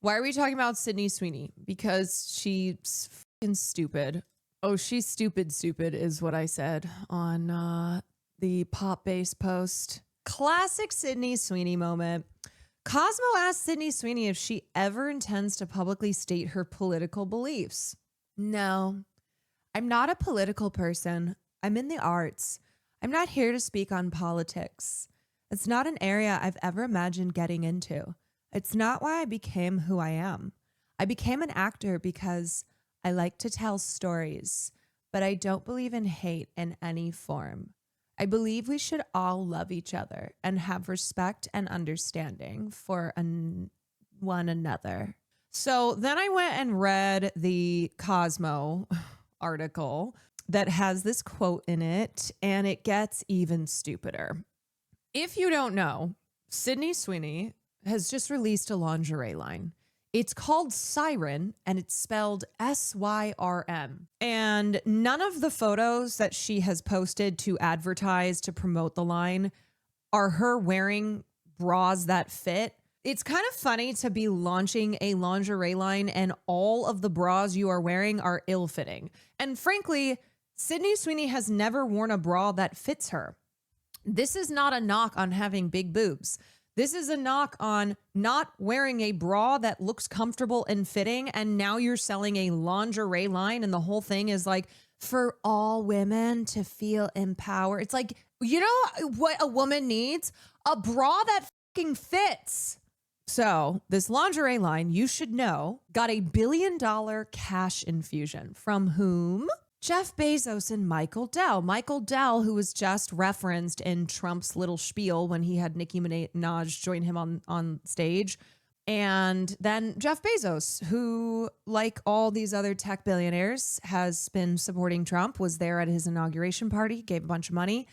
Why are we talking about Sydney Sweeney? Because she's fucking stupid. Oh, she's stupid is what I said on the pop bass post. Classic Sydney Sweeney moment. Cosmo asked Sydney Sweeney if she ever intends to publicly state her political beliefs. No, I'm not a political person. I'm in the arts. I'm not here to speak on politics. It's not an area I've ever imagined getting into. It's not why I became who I am. I became an actor because I like to tell stories, but I don't believe in hate in any form. I believe we should all love each other and have respect and understanding for one another. So then I went and read the Cosmo article that has this quote in it, and it gets even stupider. If you don't know, Sydney Sweeney has just released a lingerie line. It's called SYRN, and it's spelled SYRN. And none of the photos that she has posted to advertise to promote the line are her wearing bras that fit. It's kind of funny to be launching a lingerie line and all of the bras you are wearing are ill-fitting. And frankly, Sydney Sweeney has never worn a bra that fits her. This is not a knock on having big boobs. This is a knock on not wearing a bra that looks comfortable and fitting, and now you're selling a lingerie line and the whole thing is like for all women to feel empowered. It's like, you know what a woman needs? A bra that fucking fits. So this lingerie line, you should know, got $1 billion cash infusion from whom? Jeff Bezos and Michael Dell. Michael Dell, who was just referenced in Trump's little spiel when he had Nicki Minaj join him on stage. And then Jeff Bezos, who, like all these other tech billionaires, has been supporting Trump, was there at his inauguration party, gave a bunch of money.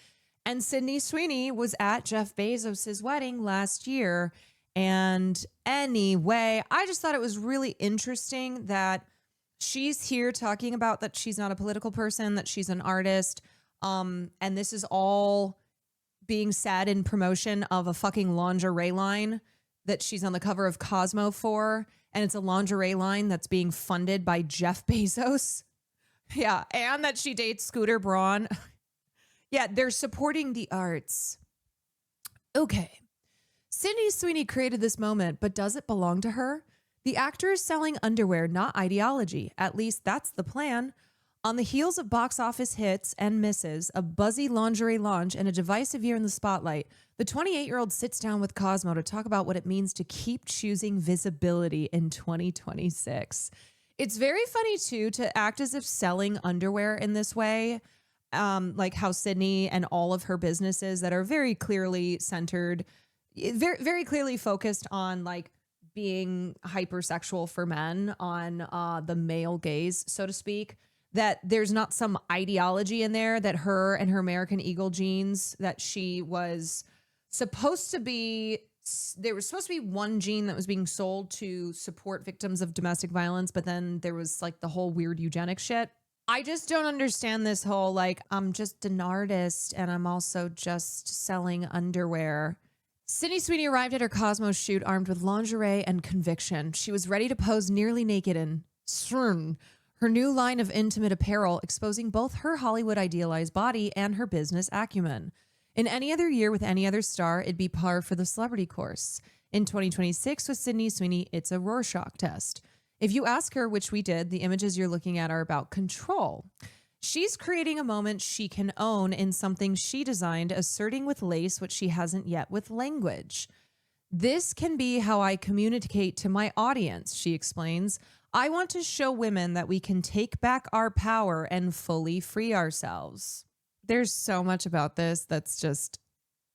And Sydney Sweeney was at Jeff Bezos's wedding last year. And anyway, I just thought it was really interesting that she's here talking about that she's not a political person, that she's an artist. And this is all being said in promotion of a fucking lingerie line that she's on the cover of Cosmo for. And it's a lingerie line that's being funded by Jeff Bezos. Yeah. And that she dates Scooter Braun. Yeah. They're supporting the arts. Okay. Sydney Sweeney created this moment, but does it belong to her? The actor is selling underwear, not ideology. At least that's the plan. On the heels of box office hits and misses, a buzzy lingerie launch, and a divisive year in the spotlight, the 28-year-old sits down with Cosmo to talk about what it means to keep choosing visibility in 2026. It's very funny, too, to act as if selling underwear in this way, like how Sydney and all of her businesses that are very clearly centered, very, very clearly focused on like being hypersexual for men, on the male gaze, so to speak, that there's not some ideology in there that her and her American Eagle jeans that she was supposed to be, there was supposed to be one jean that was being sold to support victims of domestic violence, but then there was like the whole weird eugenic shit. I just don't understand this whole, like, I'm just an artist and I'm also just selling underwear. Sydney Sweeney arrived at her Cosmo shoot armed with lingerie and conviction. She was ready to pose nearly naked in SYRN, her new line of intimate apparel, exposing both her Hollywood idealized body and her business acumen. In any other year with any other star, it'd be par for the celebrity course. In 2026 with Sydney Sweeney, it's a Rorschach test. If you ask her, which we did, the images you're looking at are about control. She's creating a moment she can own in something she designed, asserting with lace what she hasn't yet with language. This can be how I communicate to my audience, she explains. I want to show women that we can take back our power and fully free ourselves. There's so much about this that's just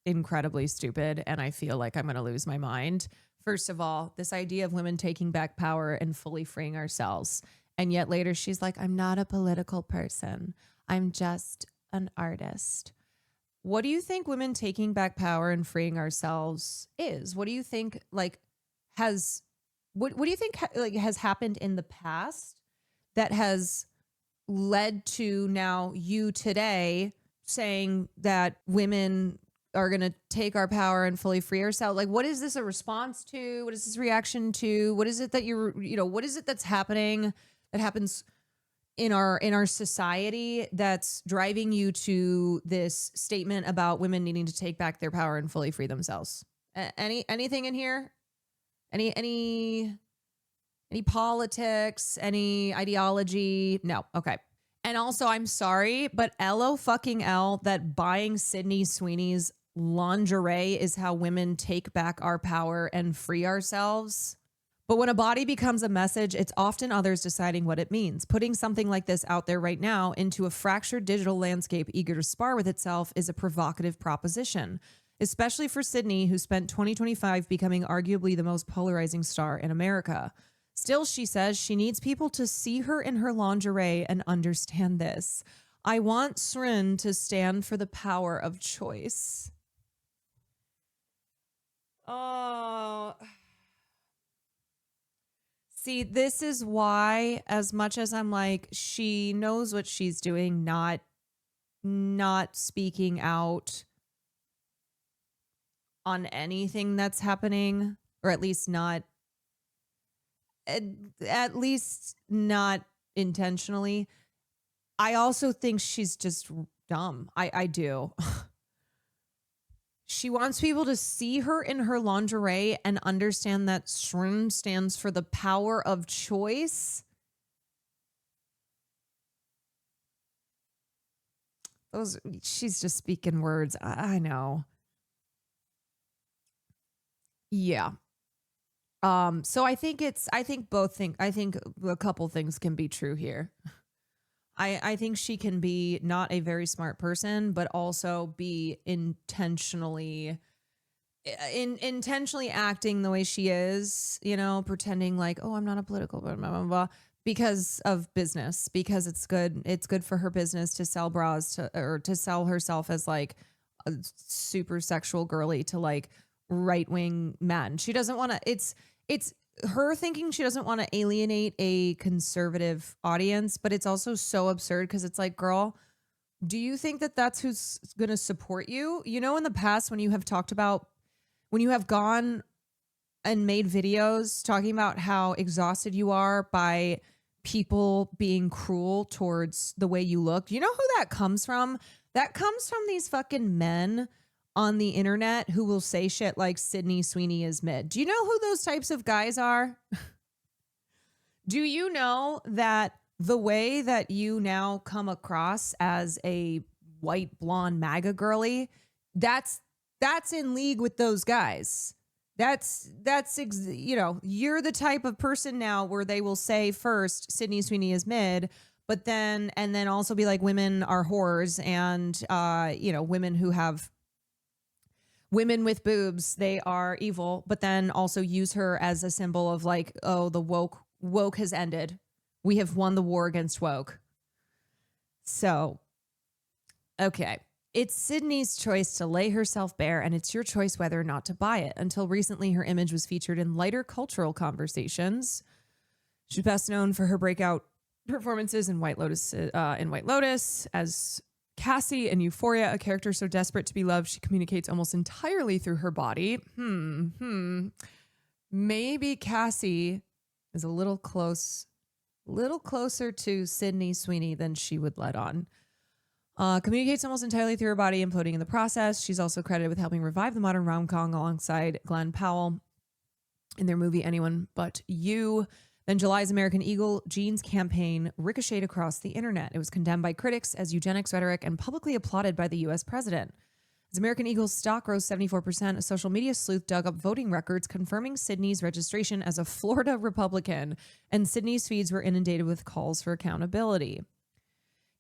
incredibly stupid, and I feel like I'm going to lose my mind. First of all, this idea of women taking back power and fully freeing ourselves. And yet later she's like, I'm not a political person. I'm just an artist. What do you think women taking back power and freeing ourselves is? What do you think like has, what do you think like has happened in the past that has led to now you today saying that women are going to take our power and fully free ourselves. Like, what is this a response to? What is this reaction to? What is it that what is it that's happening that happens in our society that's driving you to this statement about women needing to take back their power and fully free themselves? Anything in here? Any politics, any ideology? No. Okay. And also, I'm sorry, but LOL that buying Sydney Sweeney's lingerie is how women take back our power and free ourselves. But when a body becomes a message, it's often others deciding what it means. Putting something like this out there right now into a fractured digital landscape eager to spar with itself is a provocative proposition, especially for Sydney, who spent 2025 becoming arguably the most polarizing star in America. Still, she says she needs people to see her in her lingerie and understand this. I want SYRN to stand for the power of choice. Oh. See, this is why, as much as I'm like, she knows what she's doing, not speaking out on anything that's happening, or at least not intentionally. I also think she's just dumb. I do. She wants people to see her in her lingerie and understand that SYRN stands for the power of choice. She's just speaking words. I know. Yeah. So I think a couple things can be true here. I think she can be not a very smart person, but also be intentionally acting the way she is, pretending like, oh, I'm not a political, blah, blah, blah, blah, because of business, because it's good. It's good for her business to sell bras to sell herself as like a super sexual girly to like right-wing men. She doesn't want to, it's her thinking she doesn't want to alienate a conservative audience, but it's also so absurd because it's like, girl, do you think that that's who's going to support you? In the past, when you have gone and made videos talking about how exhausted you are by people being cruel towards the way you look, do you know who that comes from? That comes from these fucking men on the internet who will say shit like Sydney Sweeney is mid. Do you know who those types of guys are? Do you know that the way that you now come across as a white blonde MAGA girly, that's in league with those guys. You're the type of person now where they will say first Sydney Sweeney is mid, but then also be like women are whores and women with boobs, they are evil, but then also use her as a symbol of like, oh, the woke has ended. We have won the war against woke. So, okay. It's Sydney's choice to lay herself bare, and it's your choice whether or not to buy it. Until recently, her image was featured in lighter cultural conversations. She's best known for her breakout performances in White Lotus as Cassie in Euphoria, a character so desperate to be loved, she communicates almost entirely through her body. Maybe Cassie is a little closer to Sydney Sweeney than she would let on. Communicates almost entirely through her body, imploding in the process. She's also credited with helping revive the modern rom-com alongside Glenn Powell in their movie Anyone But You. Then July's American Eagle jeans campaign ricocheted across the internet. It was condemned by critics as eugenics rhetoric and publicly applauded by the U.S. president. As American Eagle's stock rose 74%, a social media sleuth dug up voting records confirming Sydney's registration as a Florida Republican, and Sydney's feeds were inundated with calls for accountability.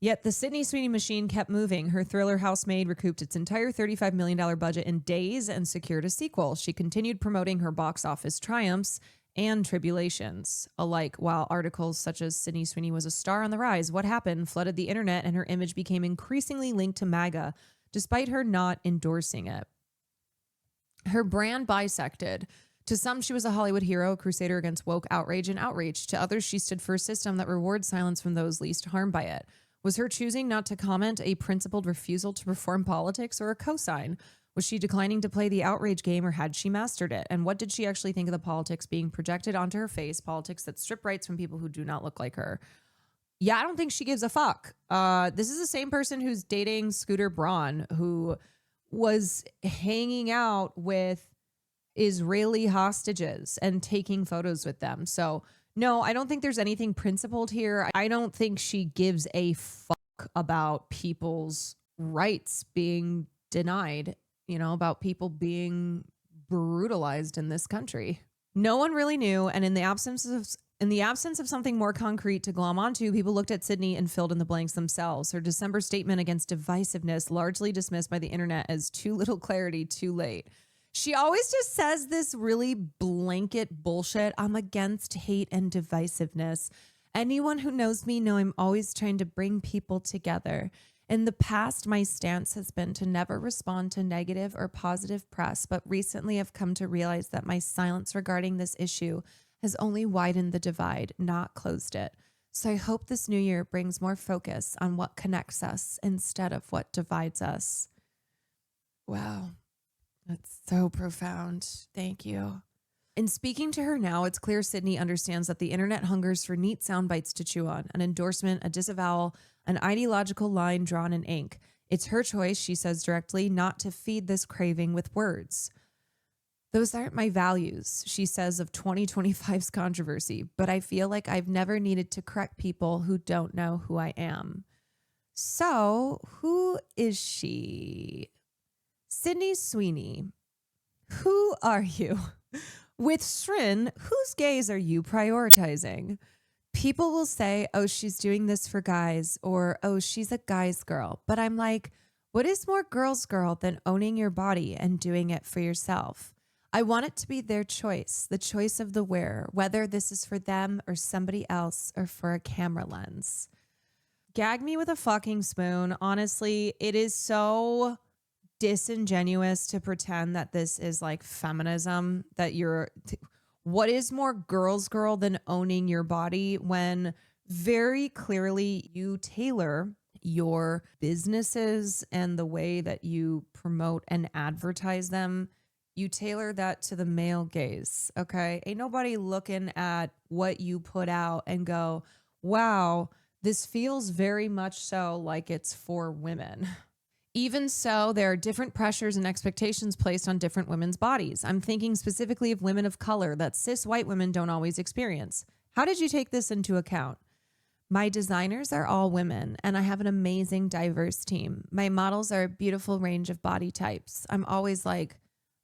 Yet the Sydney Sweeney machine kept moving. Her thriller Housemaid recouped its entire $35 million budget in days and secured a sequel. She continued promoting her box office triumphs and tribulations alike, while articles such as Sydney Sweeney was a star on the rise, what happened, flooded the internet, and her image became increasingly linked to MAGA, despite her not endorsing it. Her brand bisected. To some, she was a Hollywood hero, a crusader against woke outrage and outreach. To others, she stood for a system that rewards silence from those least harmed by it. Was her choosing not to comment a principled refusal to perform politics or a cosign? Was she declining to play the outrage game, or had she mastered it? And what did she actually think of the politics being projected onto her face, politics that strip rights from people who do not look like her? Yeah, I don't think she gives a fuck. This is the same person who's dating Scooter Braun, who was hanging out with Israeli hostages and taking photos with them. So no, I don't think there's anything principled here. I don't think she gives a fuck about people's rights being denied, about people being brutalized in this country. No one really knew. And in the absence of something more concrete to glom onto, people looked at Sydney and filled in the blanks themselves. Her December statement against divisiveness, largely dismissed by the internet as too little clarity, too late. She always just says this really blanket bullshit. I'm against hate and divisiveness. Anyone who knows me know I'm always trying to bring people together. In the past, my stance has been to never respond to negative or positive press, but recently I've come to realize that my silence regarding this issue has only widened the divide, not closed it. So I hope this new year brings more focus on what connects us instead of what divides us. Wow. That's so profound. Thank you. In speaking to her now, it's clear Sydney understands that the internet hungers for neat sound bites to chew on, an endorsement, a disavowal, an ideological line drawn in ink. It's her choice, she says directly, not to feed this craving with words. Those aren't my values, she says of 2025's controversy, but I feel like I've never needed to correct people who don't know who I am. So, who is she? Sydney Sweeney, who are you? With SYRN, whose gays are you prioritizing? People will say, oh, she's doing this for guys, or, oh, she's a guy's girl. But I'm like, what is more girl's girl than owning your body and doing it for yourself? I want it to be their choice, the choice of the wearer, whether this is for them or somebody else or for a camera lens. Gag me with a fucking spoon. Honestly, it is so disingenuous to pretend that this is like feminism, that what is more girl's girl than owning your body, when very clearly you tailor your businesses and the way that you promote and advertise them. You tailor that to the male gaze. Okay. Ain't nobody looking at what you put out and go, wow, this feels very much so like it's for women. Even so, there are different pressures and expectations placed on different women's bodies. I'm thinking specifically of women of color that cis white women don't always experience. How did you take this into account? My designers are all women, and I have an amazing, diverse team. My models are a beautiful range of body types. I'm always like,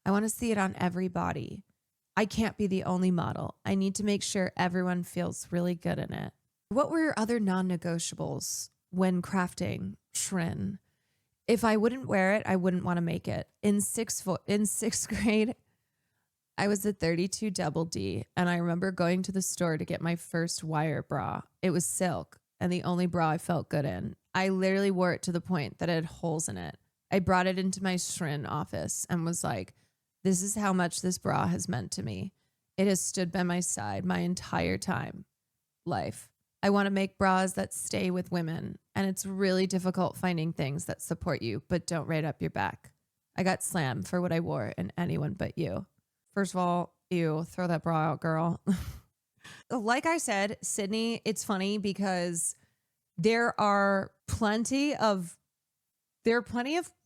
I want to see it on every body. I can't be the only model. I need to make sure everyone feels really good in it. What were your other non-negotiables when crafting SYRN? If I wouldn't wear it, I wouldn't want to make it. In sixth grade, I was a 32 double D, and I remember going to the store to get my first wire bra. It was silk, and the only bra I felt good in. I literally wore it to the point that it had holes in it. I brought it into my SYRN office and was like, this is how much this bra has meant to me. It has stood by my side my entire life. I want to make bras that stay with women, and it's really difficult finding things that support you but don't right up your back. I got slammed for what I wore and anyone but you. First of all, ew, throw that bra out, girl. Like I said, Sydney, it's funny because there are plenty of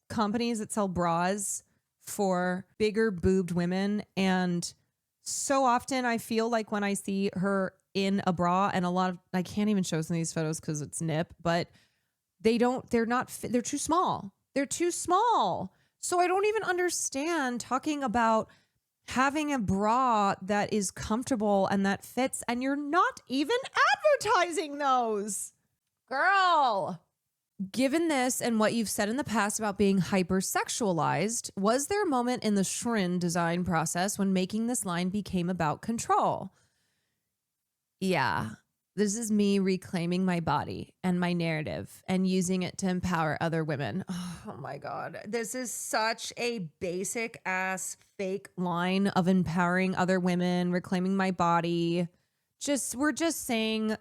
companies that sell bras for bigger boobed women, and so often I feel like when I see her in a bra, and I can't even show some of these photos because it's nip, but they're too small. They're too small. So I don't even understand talking about having a bra that is comfortable and that fits, and you're not even advertising those. Girl. Given this and what you've said in the past about being hypersexualized, was there a moment in the SYRN design process when making this line became about control? Yeah, this is me reclaiming my body and my narrative and using it to empower other women. Oh my God. This is such a basic ass fake line of empowering other women, reclaiming my body. We're just saying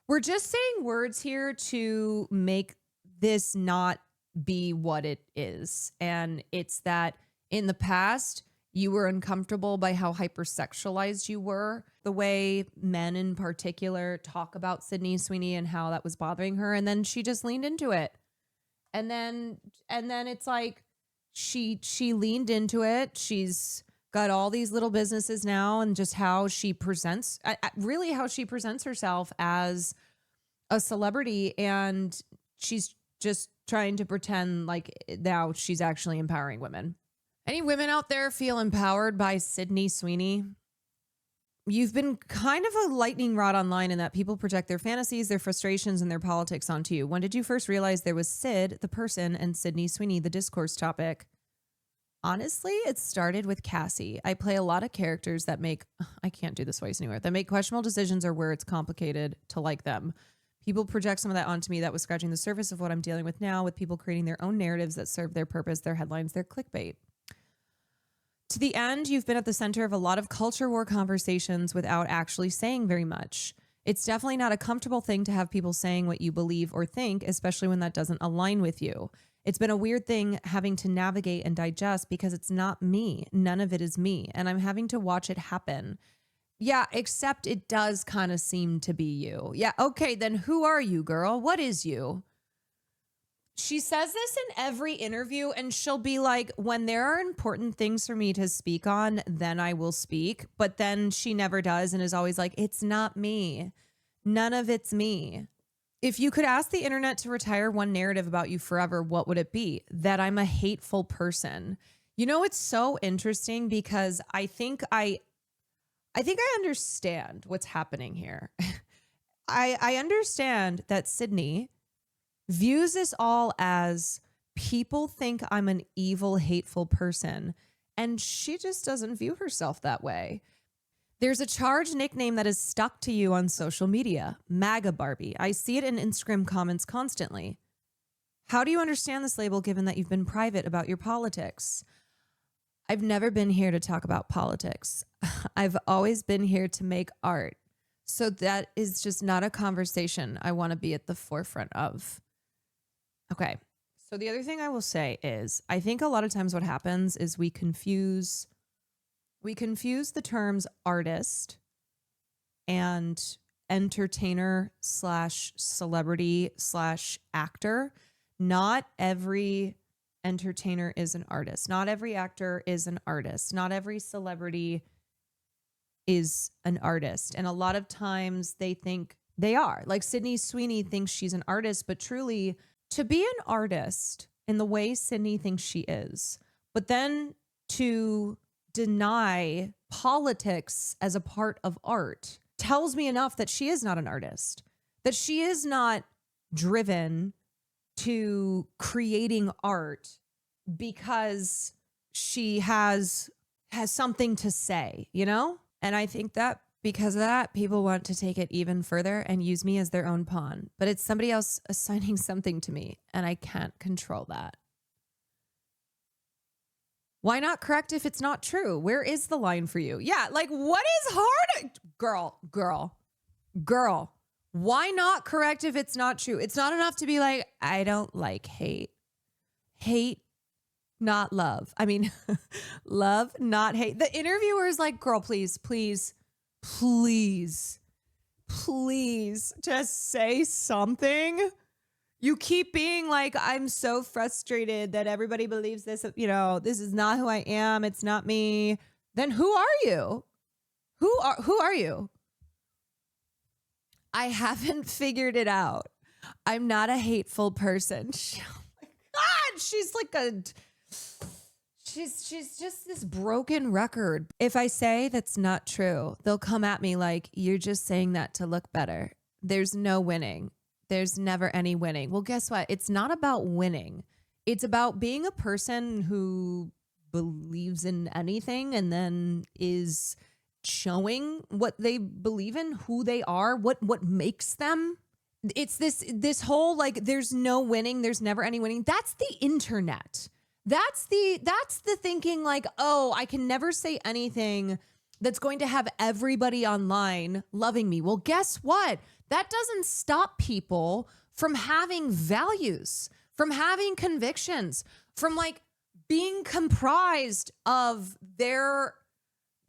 words here to make this not be what it is. And it's that In the past, you were uncomfortable by how hypersexualized you were, the way men in particular talk about Sydney Sweeney and how that was bothering her. And then she just leaned into it. And then it's like she leaned into it. She's got all these little businesses now, and just how she presents, really how she presents herself as a celebrity. And she's just trying to pretend like now she's actually empowering women. Any women out there feel empowered by Sydney Sweeney? You've been kind of a lightning rod online in that people project their fantasies, their frustrations, and their politics onto you. When did you first realize there was Sid, the person, and Sydney Sweeney, the discourse topic? Honestly, it started with Cassie. I play a lot of characters that I can't do this voice anymore, that make questionable decisions or where it's complicated to like them. People project some of that onto me. That was scratching the surface of what I'm dealing with now, with people creating their own narratives that serve their purpose, their headlines, their clickbait. To the end, you've been at the center of a lot of culture war conversations without actually saying very much. It's definitely not a comfortable thing to have people saying what you believe or think, especially when that doesn't align with you. It's been a weird thing having to navigate and digest because it's not me. None of it is me. And I'm having to watch it happen. Yeah, except it does kind of seem to be you. Yeah, okay, then who are you, girl? What is you? She says this in every interview, and she'll be like, when there are important things for me to speak on, then I will speak. But then she never does and is always like, it's not me. None of it's me. If you could ask the internet to retire one narrative about you forever, what would it be? That I'm a hateful person. You know, it's so interesting because I think I understand what's happening here. I understand that Sydney views this all as people think I'm an evil, hateful person, and she just doesn't view herself that way. There's a charged nickname that is stuck to you on social media, MAGA Barbie. I see it in Instagram comments constantly. How do you understand this label given that you've been private about your politics? I've never been here to talk about politics. I've always been here to make art. So that is just not a conversation I want to be at the forefront of. Okay. So the other thing I will say is I think a lot of times what happens is we confuse the terms artist and entertainer / celebrity / actor. Not every entertainer is an artist. Not every actor is an artist. Not every celebrity is an artist. And a lot of times they think they are. Like Sydney Sweeney thinks she's an artist, but truly to be an artist in the way Sydney thinks she is, but then to deny politics as a part of art tells me enough that she is not an artist, that she is not driven to creating art because she has something to say, you know? And I think that because of that, people want to take it even further and use me as their own pawn. But it's somebody else assigning something to me, and I can't control that. Why not correct if it's not true? Where is the line for you? Yeah, like what is hard? Girl. Why not correct if it's not true? It's not enough to be like, I don't like hate. Hate, not love. I mean, love, not hate. The interviewer is like, girl, please just say something. You keep being like, I'm so frustrated that everybody believes this, you know, this is not who I am. It's not me. Then who are you? Who are you? I haven't figured it out. I'm not a hateful person. Oh my God. She's just this broken record. If I say that's not true, they'll come at me like, you're just saying that to look better. There's no winning. There's never any winning. Well, guess what? It's not about winning. It's about being a person who believes in anything and then is showing what they believe in, who they are, what makes them. It's this whole like, there's no winning. There's never any winning. That's the internet. That's the thinking like, oh, I can never say anything that's going to have everybody online loving me. Well, guess what? That doesn't stop people from having values, from having convictions, from like being comprised of their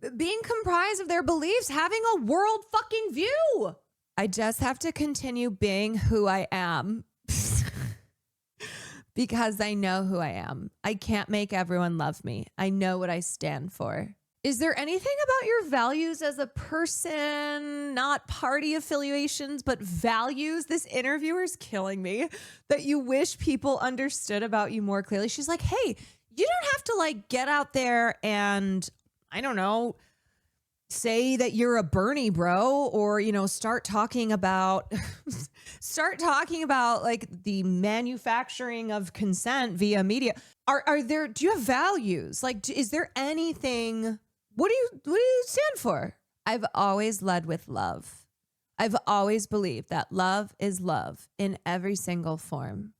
beliefs, having a world fucking view. I just have to continue being who I am because I know who I am. I can't make everyone love me. I know what I stand for. Is there anything about your values as a person, not party affiliations, but values? This interviewer's killing me, that you wish people understood about you more clearly. She's like, hey, you don't have to like get out there and, I don't know, say that you're a Bernie bro, or, you know, start talking about like the manufacturing of consent via media. Do you have values? Like, is there anything? What do you stand for? I've always led with love. I've always believed that love is love in every single form.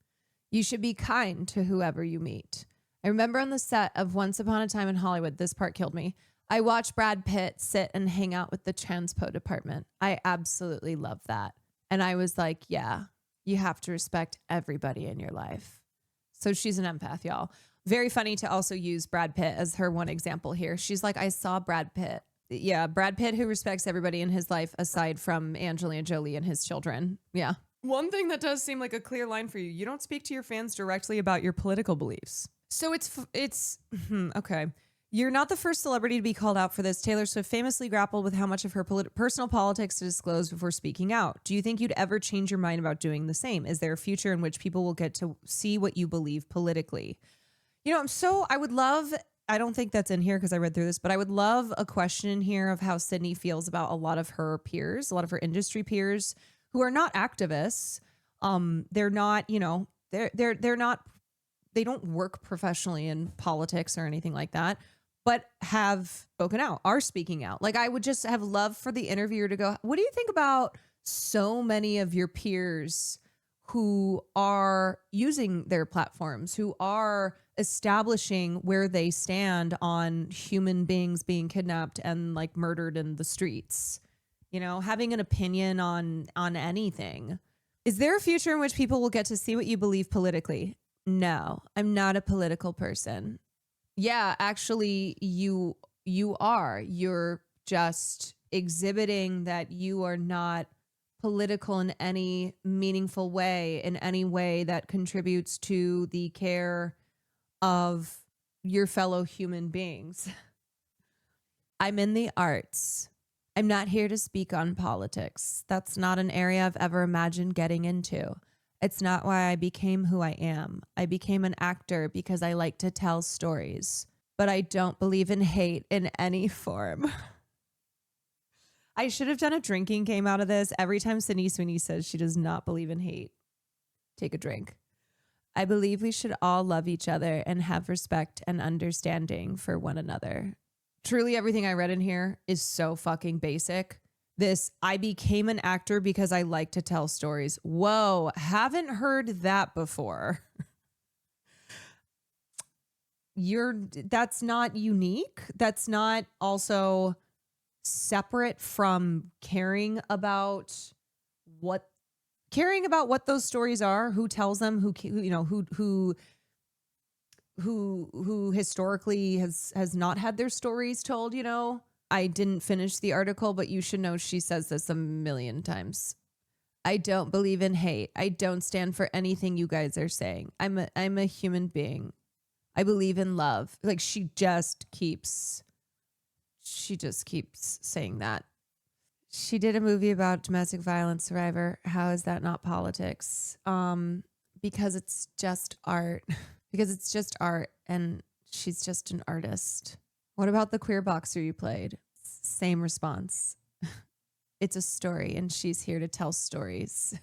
You should be kind to whoever you meet. I remember on the set of Once Upon a Time in Hollywood, this part killed me. I watched Brad Pitt sit and hang out with the transpo department. I absolutely love that. And I was like, yeah, you have to respect everybody in your life. So she's an empath, y'all. Very funny to also use Brad Pitt as her one example here. She's like, I saw Brad Pitt. Yeah, Brad Pitt who respects everybody in his life aside from Angelina Jolie and his children. Yeah. One thing that does seem like a clear line for you, you don't speak to your fans directly about your political beliefs. So it's okay. You're not the first celebrity to be called out for this. Taylor Swift famously grappled with how much of her personal politics to disclose before speaking out. Do you think you'd ever change your mind about doing the same? Is there a future in which people will get to see what you believe politically? You know, I would love, I don't think that's in here because I read through this, but I would love a question in here of how Sydney feels about a lot of her peers, a lot of her industry peers who are not activists. They're not, you know, they're not, they don't work professionally in politics or anything like that, but have spoken out, are speaking out. Like, I would just have love for the interviewer to go, what do you think about so many of your peers who are using their platforms, who are establishing where they stand on human beings being kidnapped and like murdered in the streets, you know, having an opinion on anything? Is there a future in which people will get to see what you believe politically? No, I'm not a political person. Yeah, actually, you are. You're just exhibiting that you are not political in any meaningful way, in any way that contributes to the care of your fellow human beings. I'm in the arts. I'm not here to speak on politics. That's not an area I've ever imagined getting into. It's not why I became who I am. I became an actor because I like to tell stories, but I don't believe in hate in any form. I should have done a drinking game out of this. Every time Sydney Sweeney says she does not believe in hate, take a drink. I believe we should all love each other and have respect and understanding for one another. Truly, everything I read in here is so fucking basic. This, I became an actor because I like to tell stories. Whoa, haven't heard that before. That's not unique. That's not also separate from caring about what those stories are, who tells them, who historically has not had their stories told, you know. I didn't finish the article, but you should know she says this a million times. I don't believe in hate. I don't stand for anything you guys are saying. I'm a human being. I believe in love. Like, she just keeps saying that. She did a movie about domestic violence survivor. How is that not politics? Because it's just art. Because it's just art, and she's just an artist. What about the queer boxer you played? Same response. It's a story, and she's here to tell stories.